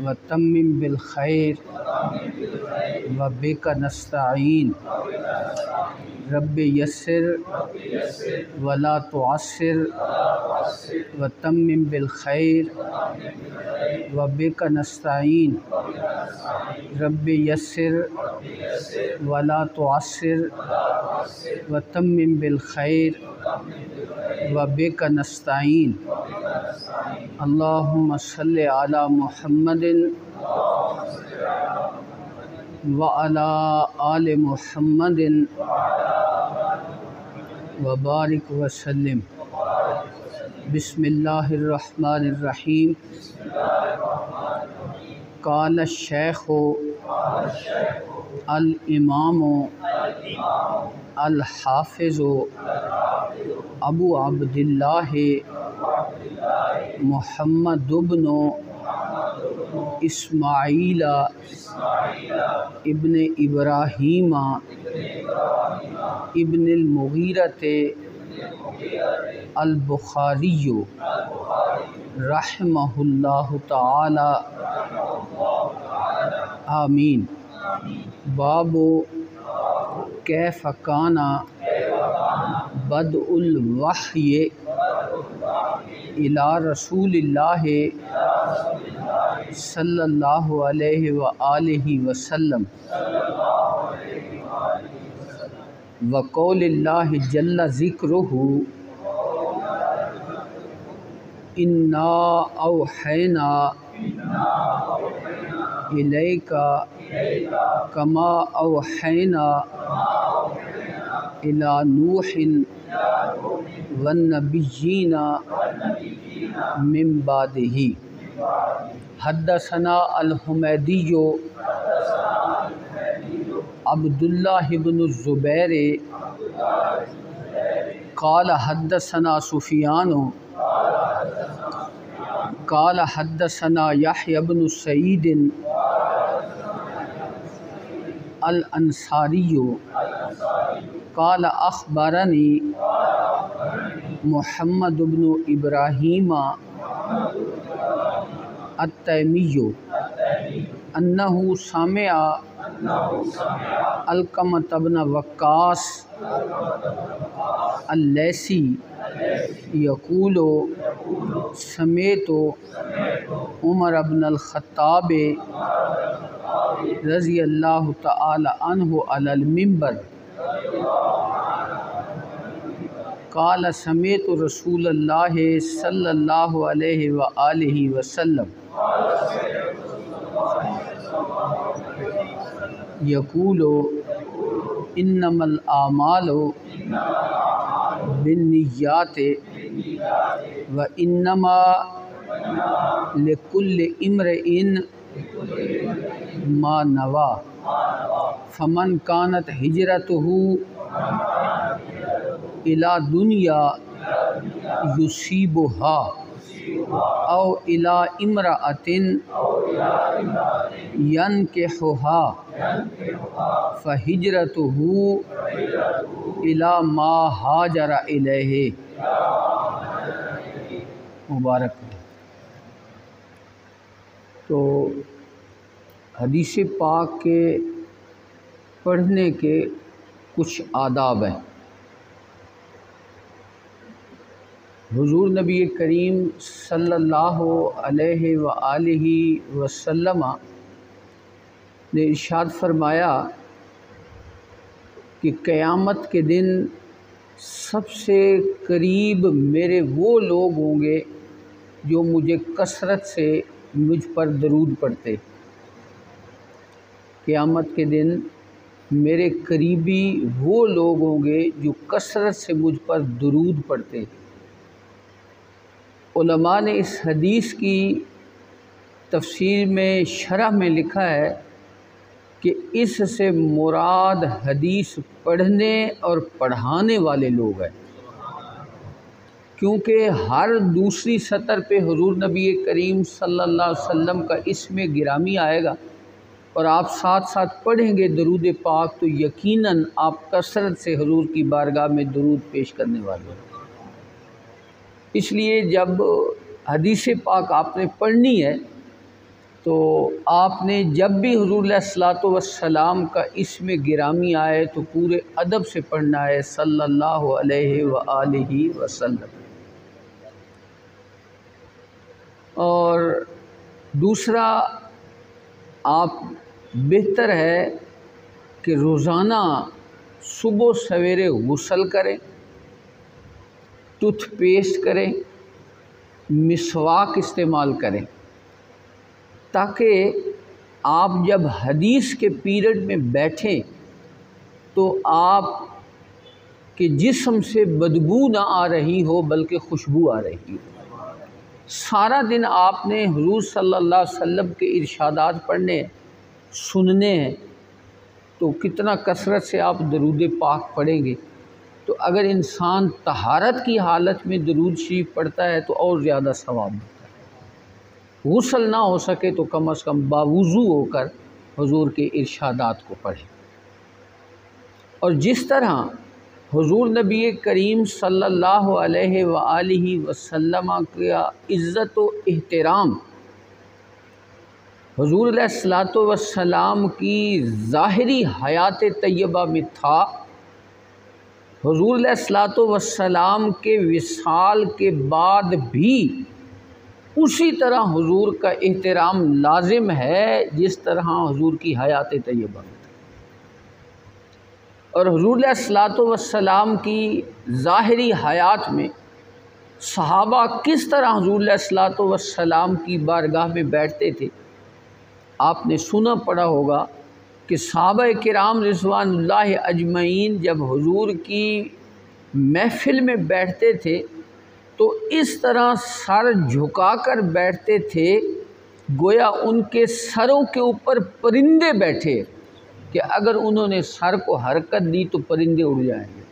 وتمم بالخير وبك نستعين رب يسر ولا تعسر وتمم بالخير وبك نستعين رب يسر ولا تعسر وتمم بالخير وبك نستعين اللهم صل على محمد وعلى آل محمد وبارك وسلم بسم الله الرحمن الرحيم قال الشيخ الإمام الحافظ ابو عبد الله محمد بن اسماعیل ابن ابراہیم ابن المغیرۃ البخاری رحمہ اللہ تعالی آمین۔ باب کیف کان بدء الوحی الی رسول اللہ صلی اللہ علیہ وآلہ وسلم وقول اللہ جل ذکرہ انا اوحینا الیک کما اوحینا الی نوح والنبیین من بعدہ۔ حدثنا الحمیدی عبداللہ بن الزبیر قال حدثنا سفیان قال حدثنا یحیی بن سعید الانصاری قال اخبرنی محمد بن ابراہیم التیمی انہ سمع علقمۃ بن وقاص اللیثی یقول سمعت عمر بن الخطاب رضی اللہ تعالی عنہ علی المنبر قال سمعت رسول اللہ صلی اللہ علیہ وآلہ وسلم یقول انما الاعمال بالنیات وانما لکل امرئ ما نوی فمن کانت ہجرتہ الی دنیا یصیبہا او الی امرأۃ ینکحہا فہجرتہ الی ما ہاجر الیہ۔ مبارک۔ تو حدیث پاک کے پڑھنے کے کچھ آداب ہیں۔ حضور نبی کریم صلی اللہ علیہ وآلہ وسلم نے ارشاد فرمایا کہ قیامت کے دن سب سے قریب میرے وہ لوگ ہوں گے جو مجھے کثرت سے مجھ پر درود پڑھتے۔ قیامت کے دن میرے قریبی وہ لوگ ہوں گے جو کثرت سے مجھ پر درود پڑھتے۔ علماء نے اس حدیث کی تفسیر میں شرح میں لکھا ہے کہ اس سے مراد حدیث پڑھنے اور پڑھانے والے لوگ ہیں، کیونکہ ہر دوسری سطر پہ حضور نبی کریم صلی اللہ علیہ وسلم کا اسم گرامی آئے گا اور آپ ساتھ ساتھ پڑھیں گے درود پاک تو یقیناً آپ کثرت سے حضور کی بارگاہ میں درود پیش کرنے والے ہیں۔ اس لیے جب حدیث پاک آپ نے پڑھنی ہے تو آپ نے جب بھی حضور علیہ الصلوۃ والسلام کا اسم گرامی آئے تو پورے ادب سے پڑھنا ہے صلی اللہ علیہ وآلہ وسلم۔ اور دوسرا، آپ بہتر ہے کہ روزانہ صبح سویرے غسل کریں، ٹوتھ پیسٹ کریں، مسواک استعمال کریں، تاکہ آپ جب حدیث کے پیریڈ میں بیٹھیں تو آپ کے جسم سے بدبو نہ آ رہی ہو بلکہ خوشبو آ رہی ہو۔ سارا دن آپ نے حضور صلی اللہ علیہ وسلم کے ارشادات پڑھنے سننے ہیں، تو کتنا کثرت سے آپ درود پاک پڑھیں گے۔ تو اگر انسان طہارت کی حالت میں درود شریف پڑھتا ہے تو اور زیادہ ثواب ملتا ہے۔ غسل نہ ہو سکے تو کم از کم باوضو ہو کر حضور کے ارشادات کو پڑھیں۔ اور جس طرح حضور نبی کریم صلی اللہ علیہ وآلہ وسلم کا عزت و احترام حضور علیہ الصلوۃ والسلام کی ظاہری حیات طیبہ میں تھا، حضور علیہ الصلوۃ والسلام کے وصال کے بعد بھی اسی طرح حضور کا احترام لازم ہے جس طرح حضور کی حیات طیبہ میں تھا۔ اور حضور علیہ الصلوۃ والسلام کی ظاہری حیات میں صحابہ کس طرح حضور علیہ الصلوۃ والسلام کی بارگاہ میں بیٹھتے تھے، آپ نے سنا پڑا ہوگا کہ صحابہ کرام رضوان اللہ اجمعین جب حضور کی محفل میں بیٹھتے تھے تو اس طرح سر جھکا کر بیٹھتے تھے گویا ان کے سروں کے اوپر پرندے بیٹھے، کہ اگر انہوں نے سر کو حرکت دی تو پرندے اڑ جائیں گے۔